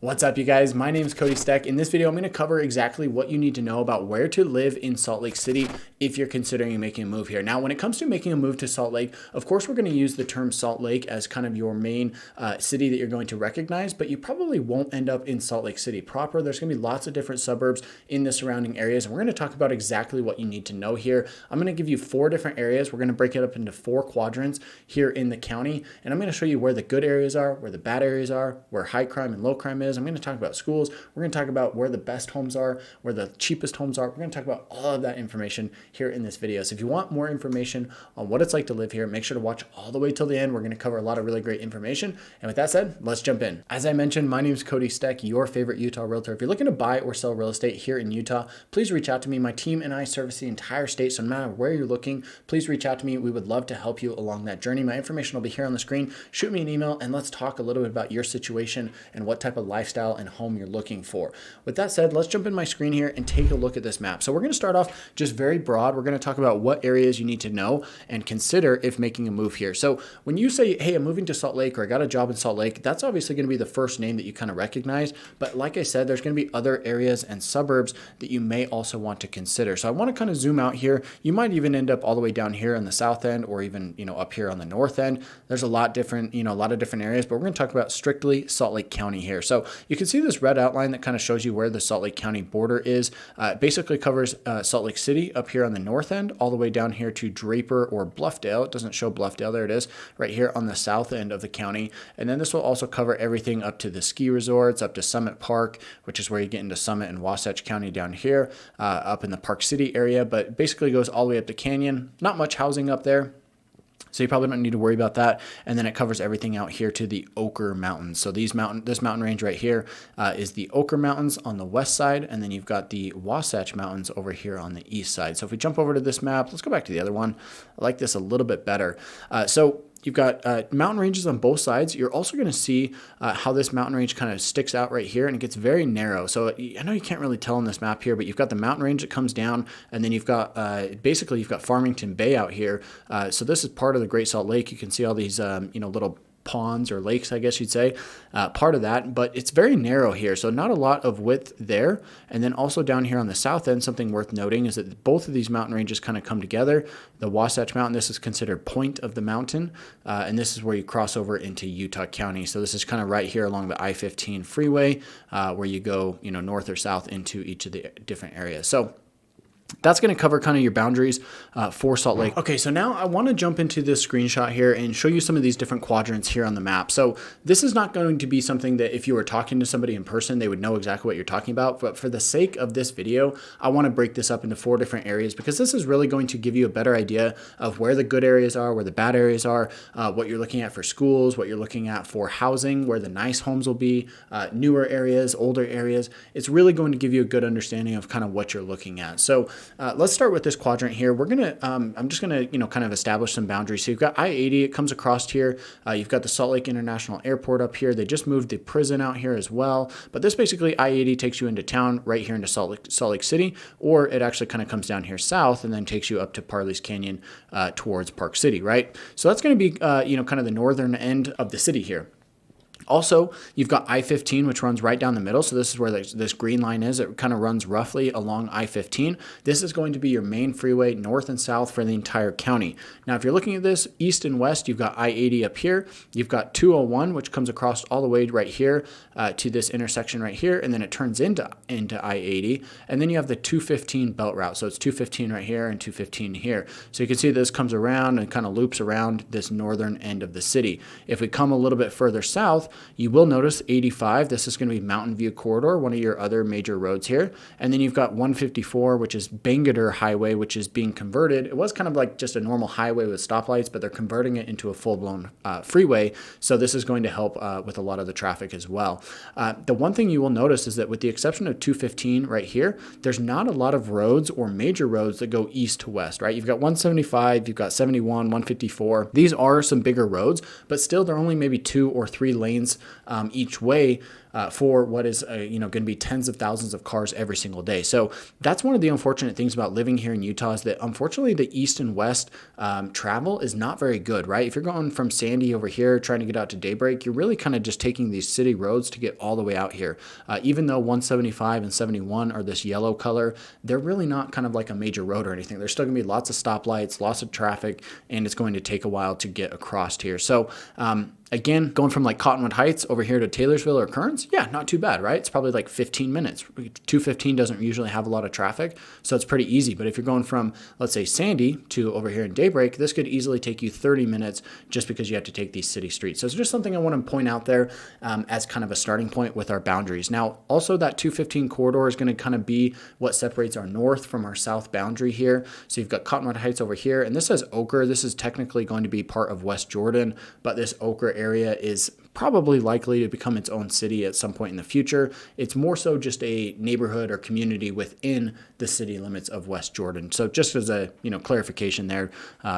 What's up, you guys? My name is Cody Steck. In this video, I'm going to cover exactly what you need to know about where to live in Salt Lake City if you're considering making a move here. Now, when it comes to making a move to Salt Lake, of course, we're going to use the term Salt Lake as kind of your main city that you're going to recognize, but you probably won't end up in Salt Lake City proper. There's going to be lots of different suburbs in the surrounding areas, and we're going to talk about exactly what you need to know here. I'm going to give you 4 different areas. We're going to break it up into 4 quadrants here in the county, and I'm going to show you where the good areas are, where the bad areas are, where high crime and low crime is. I'm going to talk about schools. We're going to talk about where the best homes are, where the cheapest homes are. We're going to talk about all of that information here in this video. So if you want more information on what it's like to live here, make sure to watch all the way till the end. We're going to cover a lot of really great information. And with that said, let's jump in. As I mentioned, my name is Cody Steck, your favorite Utah realtor. If you're looking to buy or sell real estate here in Utah, please reach out to me. My team and I service the entire state. So no matter where you're looking, please reach out to me. We would love to help you along that journey. My information will be here on the screen. Shoot me an email and let's talk a little bit about your situation and what type of lifestyle and home you're looking for. With that said, let's jump in my screen here and take a look at this map. So we're going to start off just very broad. We're going to talk about what areas you need to know and consider if making a move here. So when you say, hey, I'm moving to Salt Lake or I got a job in Salt Lake, that's obviously going to be the first name that you kind of recognize. But like I said, there's going to be other areas and suburbs that you may also want to consider. So I want to kind of zoom out here. You might even end up all the way down here on the south end or even, up here on the north end. There's a lot different, a lot of different areas, but we're going to talk about strictly Salt Lake County here. So you can see this red outline that kind of shows you where the Salt Lake County border is. It basically covers Salt Lake City up here on the north end, all the way down here to Draper or Bluffdale. It doesn't show Bluffdale. There it is, right here on the south end of the county. And then this will also cover everything up to the ski resorts, up to Summit Park, which is where you get into Summit and Wasatch County down here, up in the Park City area. But basically goes all the way up to Canyon. Not much housing up there, so you probably don't need to worry about that. And then it covers everything out here to the Oquirrh Mountains. So this mountain range right here is the Oquirrh Mountains on the west side. And then you've got the Wasatch Mountains over here on the east side. So if we jump over to this map, let's go back to the other one. I like this a little bit better. So you've got mountain ranges on both sides. You're also going to see how this mountain range kind of sticks out right here, and it gets very narrow. So I know you can't really tell on this map here, but you've got the mountain range that comes down, and then you've got basically you've got Farmington Bay out here. So this is part of the Great Salt Lake. You can see all these little ponds or lakes, I guess you'd say, part of that, but it's very narrow here. So not a lot of width there. And then also down here on the south end, something worth noting is that both of these mountain ranges kind of come together. The Wasatch Mountain, this is considered point of the mountain. And this is where you cross over into Utah County. So this is kind of right here along the I-15 freeway where you go, north or south into each of the different areas. So that's going to cover kind of your boundaries for Salt Lake. Okay, so now I want to jump into this screenshot here and show you some of these different quadrants here on the map. So this is not going to be something that if you were talking to somebody in person, they would know exactly what you're talking about. But for the sake of this video, I want to break this up into 4 different areas because this is really going to give you a better idea of where the good areas are, where the bad areas are, what you're looking at for schools, what you're looking at for housing, where the nice homes will be, newer areas, older areas. It's really going to give you a good understanding of kind of what you're looking at. So let's start with this quadrant here. We're going to, I'm just going to, kind of establish some boundaries. So you've got I-80, it comes across here. You've got the Salt Lake International Airport up here. They just moved the prison out here as well. But this basically, I-80 takes you into town right here into Salt Lake City, or it actually kind of comes down here south and then takes you up to Parley's Canyon towards Park City, right? So that's going to be, kind of the northern end of the city here. Also, you've got I-15, which runs right down the middle. So this is where this green line is. It kind of runs roughly along I-15. This is going to be your main freeway north and south for the entire county. Now, if you're looking at this east and west, you've got I-80 up here. You've got 201, which comes across all the way right here to this intersection right here. And then it turns into I-80. And then you have the 215 belt route. So it's 215 right here and 215 here. So you can see this comes around and kind of loops around this northern end of the city. If we come a little bit further south, you will notice 85. This is going to be Mountain View Corridor, one of your other major roads here. And then you've got 154, which is Bangerter Highway, which is being converted. It was kind of like just a normal highway with stoplights, but they're converting it into a full-blown freeway. So this is going to help with a lot of the traffic as well. The one thing you will notice is that with the exception of 215 right here, there's not a lot of roads or major roads that go east to west, right? You've got 175, you've got 71, 154. These are some bigger roads, but still they're only maybe 2 or 3 lanes each way for what is going to be tens of thousands of cars every single day. So that's one of the unfortunate things about living here in Utah, is that unfortunately the east and west travel is not very good, right? If you're going from Sandy over here trying to get out to Daybreak, you're really kind of just taking these city roads to get all the way out here. Even though 175 and 71 are this yellow color, they're really not kind of like a major road or anything. There's still going to be lots of stoplights, lots of traffic, and it's going to take a while to get across here. So again, going from like Cottonwood Heights over here to Taylorsville or Kearns, yeah, not too bad, right? It's probably like 15 minutes. 215 doesn't usually have a lot of traffic, so it's pretty easy. But if you're going from, let's say, Sandy to over here in Daybreak, this could easily take you 30 minutes just because you have to take these city streets. So it's just something I want to point out there as kind of a starting point with our boundaries. Now, also that 215 corridor is going to kind of be what separates our north from our south boundary here. So you've got Cottonwood Heights over here, and this says Ochre. This is technically going to be part of West Jordan, but this Ochre area is probably likely to become its own city at some point in the future. It's more so just a neighborhood or community within the city limits of West Jordan. So just as a clarification there,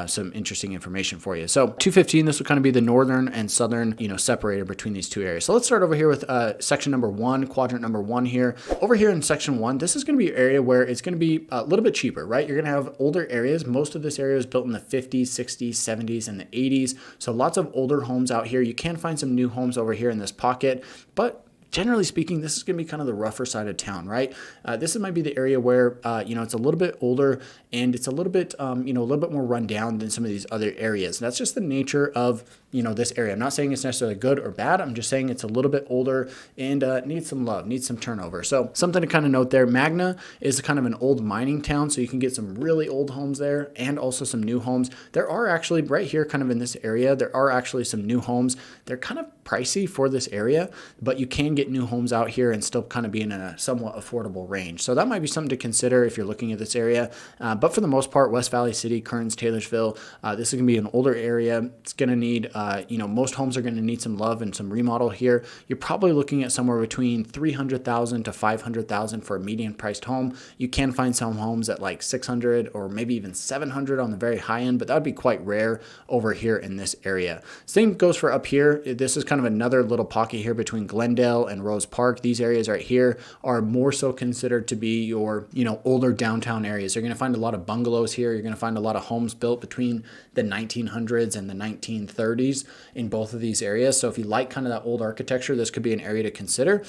some interesting information for you. So 215, this will kind of be the northern and southern separator between these two areas. So let's start over here with section number 1, quadrant number 1 here. Over here in section 1, this is going to be an area where it's going to be a little bit cheaper, right? You're going to have older areas. Most of this area is built in the 50s, 60s, 70s, and the 80s. So lots of older homes out here. You can find some new homes over here in this pocket, but generally speaking, this is going to be kind of the rougher side of town, right? This might be the area where, it's a little bit older and it's a little bit, a little bit more run down than some of these other areas. And that's just the nature of, this area. I'm not saying it's necessarily good or bad. I'm just saying it's a little bit older and needs some love, needs some turnover. So something to kind of note there. Magna is kind of an old mining town, so you can get some really old homes there and also some new homes. There are actually right here kind of in this area, there are actually some new homes. They're kind of pricey for this area, but you can get new homes out here and still kind of be in a somewhat affordable range. So that might be something to consider if you're looking at this area. But for the most part, West Valley City, Kearns, Taylorsville, this is going to be an older area. It's going to need, most homes are going to need some love and some remodel here. You're probably looking at somewhere between $300,000 to $500,000 for a median priced home. You can find some homes at like $600 or maybe even $700 on the very high end, but that would be quite rare over here in this area. Same goes for up here. This is kind of another little pocket here between Glendale and Rose Park. These areas right here are more so considered to be your, older downtown areas. You're going to find a lot of bungalows here. You're going to find a lot of homes built between the 1900s and the 1930s in both of these areas. So if you like kind of that old architecture, this could be an area to consider.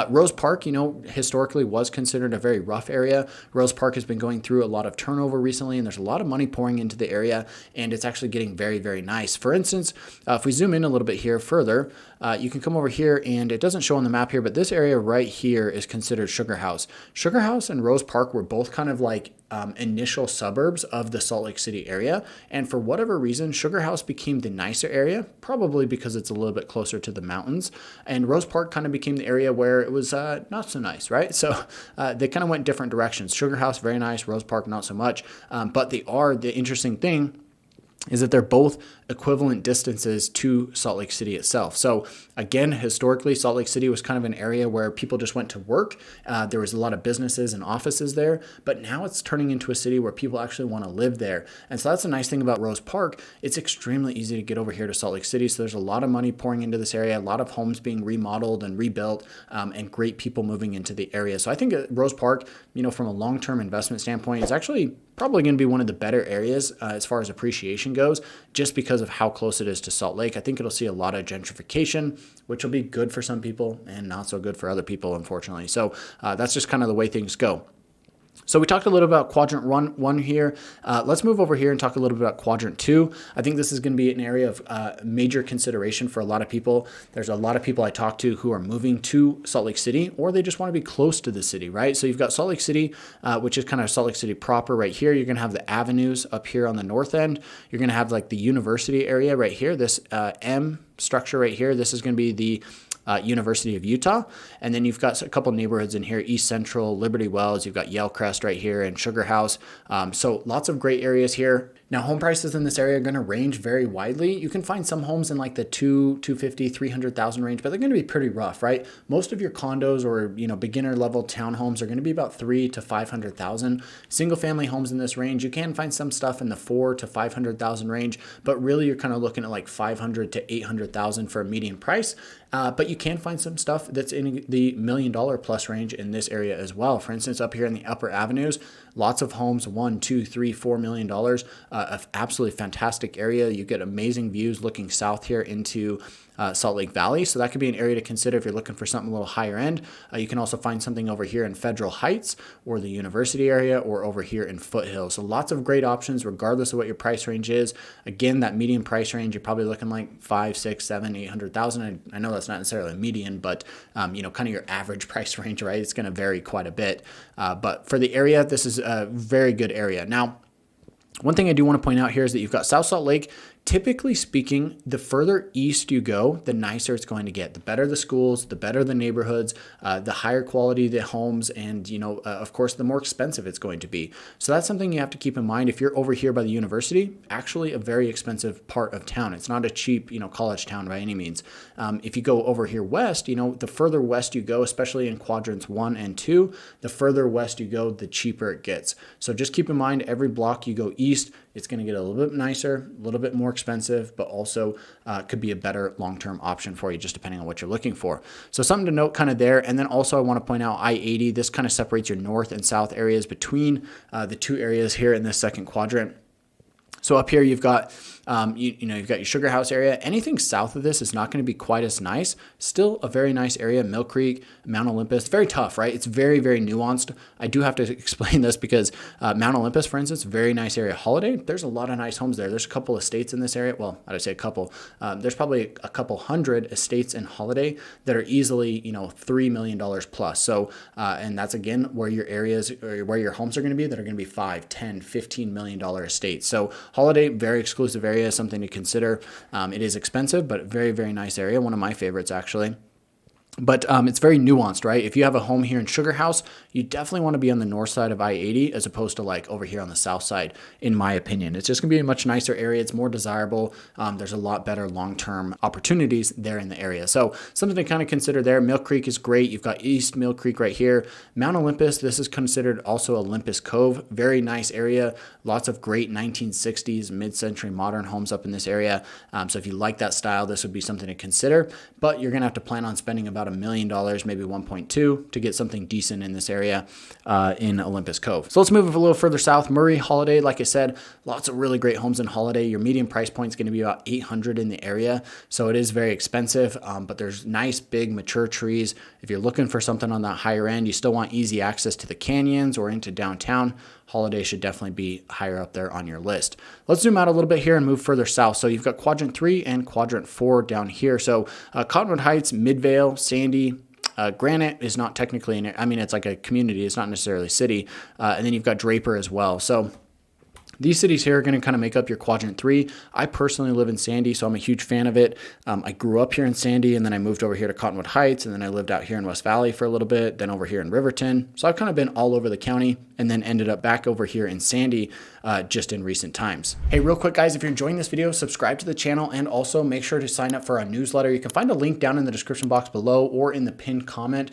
Rose Park, historically was considered a very rough area. Rose Park has been going through a lot of turnover recently, and there's a lot of money pouring into the area, and it's actually getting very, very nice. For instance, if we zoom in a little bit here further, you can come over here, and it doesn't show on the map here, but this area right here is considered Sugar House. Sugar House and Rose Park were both kind of like initial suburbs of the Salt Lake City area. And for whatever reason, Sugar House became the nicer area, probably because it's a little bit closer to the mountains. And Rose Park kind of became the area where it was not so nice, right? So they kind of went different directions. Sugar House, very nice. Rose Park, not so much. But the interesting thing is that they're both equivalent distances to Salt Lake City itself. So again, historically, Salt Lake City was kind of an area where people just went to work. There was a lot of businesses and offices there, but now it's turning into a city where people actually want to live there. And so that's a nice thing about Rose Park. It's extremely easy to get over here to Salt Lake City. So there's a lot of money pouring into this area, a lot of homes being remodeled and rebuilt, and great people moving into the area. So I think Rose Park, from a long-term investment standpoint, is actually probably going to be one of the better areas as far as appreciation goes, just because of how close it is to Salt Lake. I think it'll see a lot of gentrification, which will be good for some people and not so good for other people, unfortunately. So that's just kind of the way things go. So we talked a little about quadrant one here. Let's move over here and talk a little bit about quadrant 2. I think this is going to be an area of major consideration for a lot of people. There's a lot of people I talk to who are moving to Salt Lake City, or they just want to be close to the city, right? So you've got Salt Lake City, which is kind of Salt Lake City proper right here. You're going to have the avenues up here on the north end. You're going to have like the university area right here, this M structure right here. This is going to be the University of Utah. And then you've got a couple neighborhoods in here, East Central, Liberty Wells, you've got Yale Crest right here and Sugar House. So lots of great areas here. Now, home prices in this area are going to range very widely. You can find some homes in like the 250, 300,000 range, but they're going to be pretty rough, right? Most of your condos or, beginner level townhomes are going to be about 3 to 500,000. Single family homes in this range, you can find some stuff in the 4 to 500,000 range, but really you're kind of looking at like 500 to 800,000 for a median price. But you can find some stuff that's in the $1 million plus range in this area as well. For instance, up here in the upper avenues, lots of homes, $1, $2, $3, $4 million, absolutely fantastic area. You get amazing views looking south here into Salt Lake Valley. So that could be an area to consider if you're looking for something a little higher end. You can also find something over here in Federal Heights or the University area or over here in Foothills. So lots of great options regardless of what your price range is. Again, that median price range, you're probably looking like 5, 6, 7, 800,000. I know that's not necessarily a median, but kind of your average price range, right? It's going to vary quite a bit. But for the area, this is a very good area. Now, one thing I do want to point out here is that you've got South Salt Lake. Typically speaking, the further east you go, the nicer it's going to get. The better the schools, the better the neighborhoods, the higher quality the homes, and of course, the more expensive it's going to be. So that's something you have to keep in mind. If you're over here by the university, actually a very expensive part of town. It's not a cheap, college town by any means. If you go over here west, the further west you go, especially in quadrants 1 and 2, the further west you go, the cheaper it gets. So just keep in mind, every block you go east, it's going to get a little bit nicer, a little bit more expensive, but also could be a better long-term option for you, just depending on what you're looking for. So something to note kind of there. And then also I want to point out I-80. This kind of separates your north and south areas between the two areas here in this second quadrant. So up here, you've got, you've got your Sugar House area. Anything south of this is not going to be quite as nice. Still a very nice area. Mill Creek, Mount Olympus, very tough, right? It's very, very nuanced. I do have to explain this because Mount Olympus, for instance, very nice area. Holiday, there's a lot of nice homes there. There's a couple estates in this area. Well, I'd say a couple. There's probably a couple hundred estates in Holiday that are easily, $3 million plus. So, and that's again where your areas or where your homes are going to be that are going to be 5, 10, $15 million estates. So Holiday, very exclusive area, something to consider. It is expensive, but very, very nice area. One of my favorites, actually. But it's very nuanced, right? If you have a home here in Sugar House, you definitely want to be on the north side of I-80 as opposed to like over here on the south side, in my opinion. It's just going to be a much nicer area. It's more desirable. There's a lot better long-term opportunities there in the area. So something to kind of consider there. Mill Creek is great. You've got East Mill Creek right here. Mount Olympus, this is considered also Olympus Cove. Very nice area. Lots of great 1960s, mid-century modern homes up in this area. So if you like that style, this would be something to consider. But you're going to have to plan on spending about $1 million, maybe 1.2 to get something decent in this area in Olympus Cove. So let's move a little further south. Murray, Holiday, like I said, lots of really great homes in Holiday. Your median price point is going to be about $800 in the area. So it is very expensive, but there's nice, big, mature trees. If you're looking for something on that higher end, you still want easy access to the canyons or into downtown, Holiday should definitely be higher up there on your list. Let's zoom out a little bit here and move further south. So you've got quadrant 3 and quadrant 4 down here. So Cottonwood Heights, Midvale, Sandy, Granite is not technically it's like a community. It's not necessarily a city. And then you've got Draper as well. So these cities here are going to kind of make up your quadrant 3. I personally live in Sandy, so I'm a huge fan of it. I grew up here in Sandy, and then I moved over here to Cottonwood Heights, and then I lived out here in West Valley for a little bit, then over here in Riverton. So I've kind of been all over the county and then ended up back over here in Sandy just in recent times. Hey, real quick, guys, if you're enjoying this video, subscribe to the channel and also make sure to sign up for our newsletter. You can find a link down in the description box below or in the pinned comment.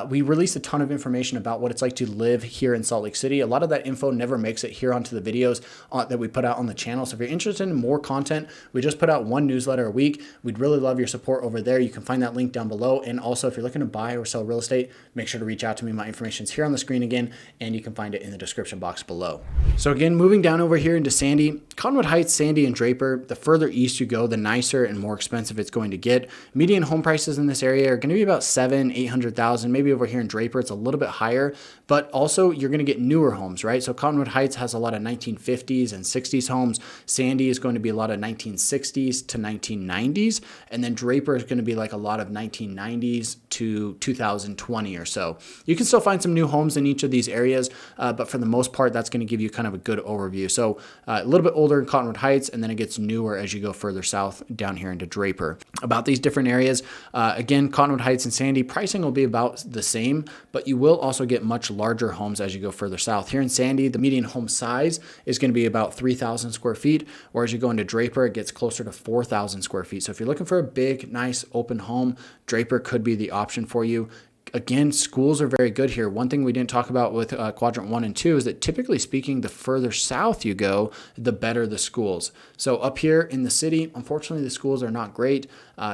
We release a ton of information about what it's like to live here in Salt Lake City. A lot of that info never makes it here onto the videos that we put out on the channel. So if you're interested in more content, we just put out one newsletter a week. We'd really love your support over there. You can find that link down below. And also, if you're looking to buy or sell real estate, make sure to reach out to me. My information is here on the screen again, and you can find it in the description box below. So again, moving down over here into Sandy, Cottonwood Heights, Sandy, and Draper, the further east you go, the nicer and more expensive it's going to get. Median home prices in this area are going to be about $700,000-800,000. Maybe over here in Draper, it's a little bit higher, but also you're going to get newer homes, right? So Cottonwood Heights has a lot of 1950s and 60s homes. Sandy is going to be a lot of 1960s to 1990s. And then Draper is going to be like a lot of 1990s to 2020 or so. You can still find some new homes in each of these areas, but for the most part, that's going to give you kind of a good overview overview. So a little bit older in Cottonwood Heights, and then it gets newer as you go further south down here into Draper. About these different areas, again, Cottonwood Heights and Sandy, pricing will be about the same, but you will also get much larger homes as you go further south. Here in Sandy, the median home size is going to be about 3,000 square feet, or as you go into Draper, it gets closer to 4,000 square feet. So if you're looking for a big, nice, open home, Draper could be the option for you. Again, schools are very good here. One thing we didn't talk about with quadrant 1 and 2 is that typically speaking, the further south you go, the better the schools. So up here in the city, unfortunately, the schools are not great.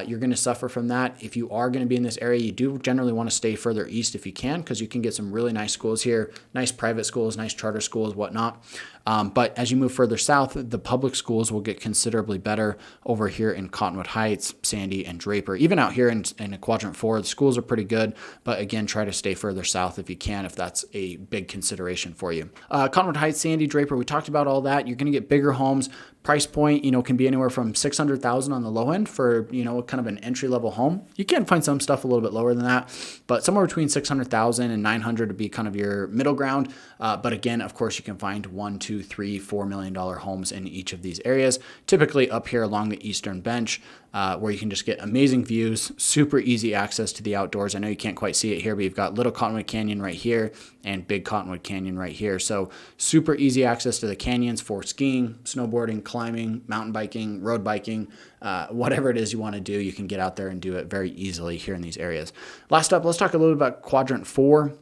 You're going to suffer from that. If you are going to be in this area, you do generally want to stay further east if you can, because you can get some really nice schools here, nice private schools, nice charter schools, whatnot. But as you move further south, the public schools will get considerably better over here in Cottonwood Heights, Sandy, and Draper. Even out here in quadrant 4, the schools are pretty good. But again, try to stay further south if you can, if that's a big consideration for you. Cottonwood Heights, Sandy, Draper, we talked about all that. You're going to get bigger homes. Price point, can be anywhere from $600,000 on the low end for, kind of an entry-level home. You can find some stuff a little bit lower than that, but somewhere between $600,000 and $900,000 to be kind of your middle ground. But again, of course, you can find $1, $2, $3, $4 million homes in each of these areas, typically up here along the Eastern Bench, where you can just get amazing views, super easy access to the outdoors. I know you can't quite see it here, but you've got Little Cottonwood Canyon right here and Big Cottonwood Canyon right here. So super easy access to the canyons for skiing, snowboarding, climbing, mountain biking, road biking, whatever it is you want to do, you can get out there and do it very easily here in these areas. Last up, let's talk a little about quadrant 4.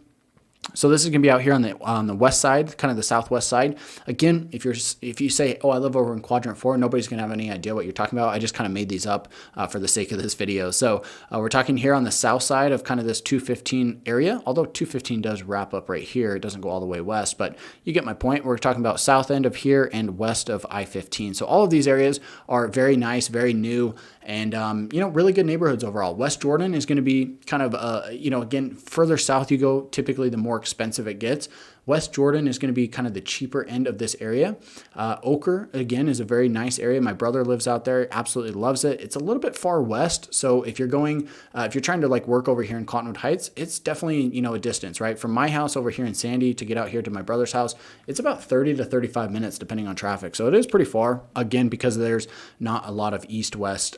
So this is going to be out here on the west side, kind of the southwest side. Again, if you say, oh, I live over in quadrant 4, nobody's going to have any idea what you're talking about. I just kind of made these up for the sake of this video. So we're talking here on the south side of kind of this 215 area, although 215 does wrap up right here. It doesn't go all the way west, but you get my point. We're talking about south end of here and west of I-15. So all of these areas are very nice, very new, and really good neighborhoods overall. West Jordan is going to be kind of, again, further south you go, typically the more expensive it gets. West Jordan is going to be kind of the cheaper end of this area. Ochre, again, is a very nice area. My brother lives out there, absolutely loves it. It's a little bit far west, so if you're going, if you're trying to work over here in Cottonwood Heights, it's definitely, a distance, right? From my house over here in Sandy to get out here to my brother's house, it's about 30 to 35 minutes depending on traffic. So it is pretty far, again, because there's not a lot of east-west,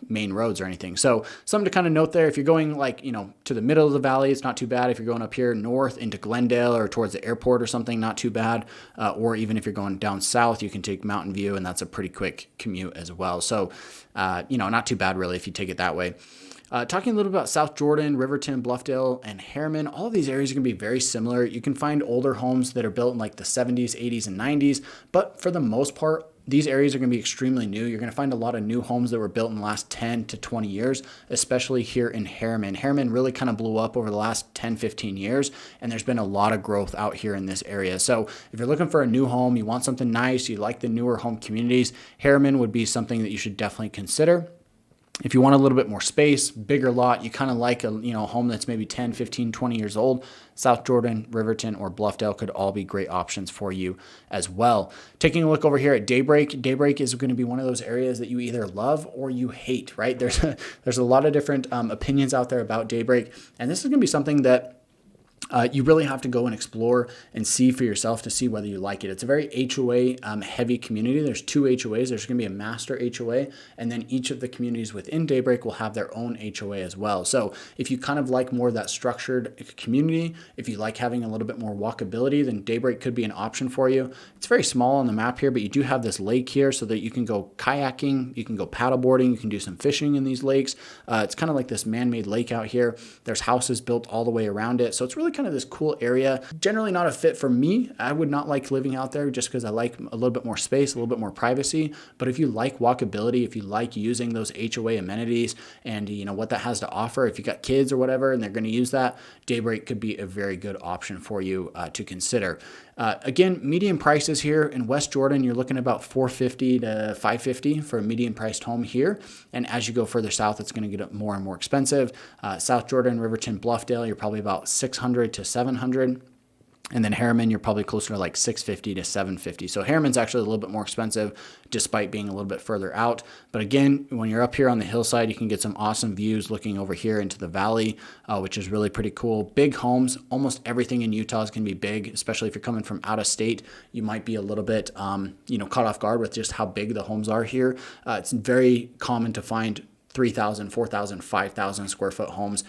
main roads or anything. So something to kind of note there, if you're going to the middle of the valley, it's not too bad. If you're going up here north into Glendale or towards the airport or something, not too bad. Or even if you're going down south, you can take Mountain View, and that's a pretty quick commute as well. So, not too bad really if you take it that way. Talking a little about South Jordan, Riverton, Bluffdale, and Harriman, all of these areas are going to be very similar. You can find older homes that are built in the 70s, 80s, and 90s, but for the most part, these areas are going to be extremely new. You're going to find a lot of new homes that were built in the last 10 to 20 years, especially here in Harriman. Harriman really kind of blew up over the last 10, 15 years, and there's been a lot of growth out here in this area. So if you're looking for a new home, you want something nice, you like the newer home communities, Harriman would be something that you should definitely consider. If you want a little bit more space, bigger lot, you kind of like a home that's maybe 10, 15, 20 years old, South Jordan, Riverton, or Bluffdale could all be great options for you as well. Taking a look over here at Daybreak. Daybreak is going to be one of those areas that you either love or you hate, right? There's a lot of different opinions out there about Daybreak, and this is going to be something that you really have to go and explore and see for yourself to see whether you like it. It's a very HOA heavy community. There's 2 HOAs. There's going to be a master HOA, and then each of the communities within Daybreak will have their own HOA as well. So if you kind of like more of that structured community, if you like having a little bit more walkability, then Daybreak could be an option for you. It's very small on the map here, but you do have this lake here so that you can go kayaking, you can go paddleboarding, you can do some fishing in these lakes. It's kind of like this man-made lake out here. There's houses built all the way around it. So it's really kind of this cool area. Generally not a fit for me. I would not like living out there just because I like a little bit more space, a little bit more privacy. But if you like walkability, if you like using those HOA amenities and what that has to offer, if you got kids or whatever and they're going to use that, Daybreak could be a very good option for you to consider. Again, median prices here in West Jordan, you're looking at about $450 to $550 for a median priced home here. And as you go further south, it's going to get more and more expensive. South Jordan, Riverton, Bluffdale, you're probably about $600 to $700. And then Harriman, you're probably closer to like 650 to 750. So Harriman's actually a little bit more expensive despite being a little bit further out. But again, when you're up here on the hillside, you can get some awesome views looking over here into the valley, which is really pretty cool. Big homes. Almost everything in Utah is going to be big, especially if you're coming from out of state. You might be a little bit, caught off guard with just how big the homes are here. It's very common to find 3,000, 4,000, 5,000 square foot homes,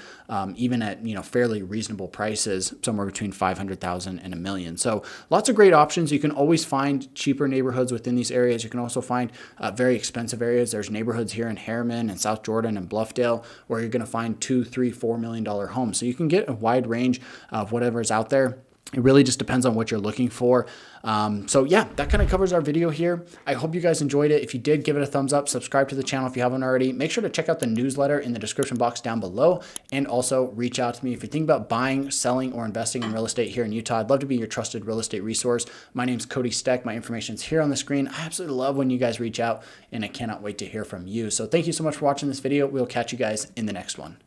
even at, fairly reasonable prices, somewhere between 500,000 and $1 million. So lots of great options. You can always find cheaper neighborhoods within these areas. You can also find very expensive areas. There's neighborhoods here in Harriman and South Jordan and Bluffdale where you're going to find $2, $3, $4 million homes. So you can get a wide range of whatever's out there. It really just depends on what you're looking for. So yeah, that kind of covers our video here. I hope you guys enjoyed it. If you did, give it a thumbs up, subscribe to the channel if you haven't already. Make sure to check out the newsletter in the description box down below, and also reach out to me if you're thinking about buying, selling, or investing in real estate here in Utah. I'd love to be your trusted real estate resource. My name's Cody Steck. My information is here on the screen. I absolutely love when you guys reach out, and I cannot wait to hear from you. So thank you so much for watching this video. We'll catch you guys in the next one.